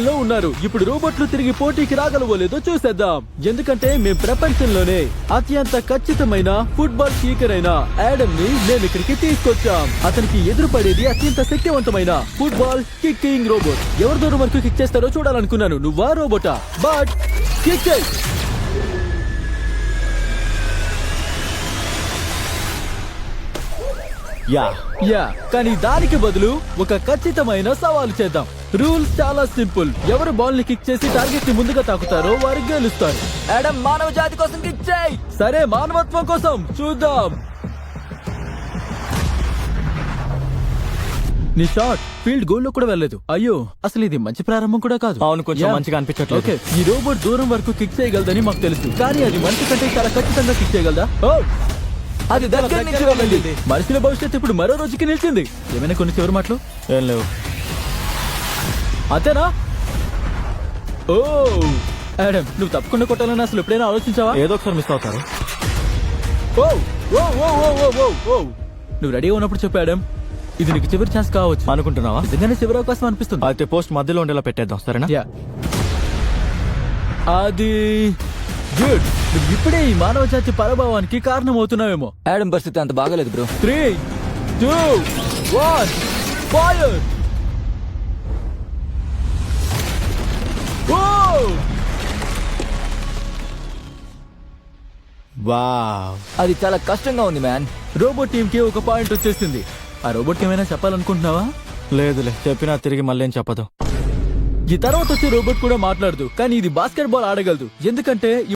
లో ఉన్నారు. ఇప్పుడు రోబోట్లు తిరిగి పోటీకి రాగలవో లేదో చూసేద్దాం. ఎందుకంటే మేము ప్రపంచంలోనే అత్యంత ఖచ్చితమైన ఫుట్బాల్ కీకర్ అయిన యాడమ్ ని మేము ఇక్కడికి తీసుకొచ్చాం. అతనికి ఎదురుపడేది అత్యంత శక్తివంతమైన ఫుట్బాల్ కిక్కింగ్ రోబోట్. ఎవరి దూరం వరకు కిక్ చేస్తారో చూడాలనుకున్నాను. నువ్వా రోబోటా? బట్ కిక్ చేయి. యా కానీ దానికి బదులు ఒక ఖచ్చితమైన సవాలు చేద్దాం. రూల్స్ చాలా సింపుల్. ఎవరు బాల్ ని కిక్ చేసి టార్గెట్ ని ముందుగా తాకుతారో వారు గెలుస్తారు. యాడమ్ మానవ జాతి కోసం కిక్ చేయి. సరే, మానవత్వం కోసం చూద్దాం. నీ షాట్ ఫీల్డ్ గోల్ లో కూడా వెళ్ళలేదు. అయ్యో, అసలు ఇది మంచి ప్రారంభం కూడా కాదు. అవును, కొంచెం యా. మంచిగా అనిపించట్లేదు. ఓకే, ఈ రోబోట్ దూరం వరకు కిక్ చేయగలదని మాకు తెలుసు, కానీ అది మనిషి కంటే చాలా ఖచ్చితంగా కిక్ చేయగలదా? ఓ, అది దగ్గర నుంచి వెళ్ళింది. మనుషుల భవిష్యత్తు ఇప్పుడు మరో రోజుకి నిలిచింది. ఏమైనా కొన్ని చివరి మాటలు? ఏం లేవు. అంతేనా? ఓ యాడమ్, నువ్వు తప్పకుండా కొట్టాలని అసలు ఎప్పుడైనా ఆలోచించావా? ఏదో ఒకసారి మిస్ అవుతారు. ఓ ఓ ఓ ఓ ఓ ఓ ఓ నువ్వు రెడీగా ఉన్నప్పుడు చెప్పు యాడమ్. ఇది నీకు చివరి ఛాన్స్ కావచ్చు. అనుకుంటున్నావా? నిజంగానే చివరి అవకాశం అనిపిస్తుంది. అయితే పోస్ట్ మధ్యలో ఉండేలా పెట్టేద్దాం, సరేనా? యా. అది గుడ్. నువ్వు ఇప్పుడే ఈ మానవ జాతి పరభావానికి కారణమవుతున్నావేమో. యాడమ్ పరిస్థితి అంత బాగలేదు బ్రో. 3, 2, 1 ఫైర్. వావ్, అది చాలా కష్టంగా ఉంది మ్యాన్. రోబోట్ టీమ్ కి ఒక పాయింట్ వచ్చేసింది. ఆ రోబోట్ కి ఏమైనా చెప్పాలనుకుంటున్నావా? లేదులే, చెప్పినా తిరిగి మళ్ళీ ఏం చెప్పదు. ఈ తర్వాత వచ్చే రోబోట్ కూడా మాట్లాడదు, కానీ ఇది బాస్కెట్ బాల్ ఆడగలదు. ఎందుకంటే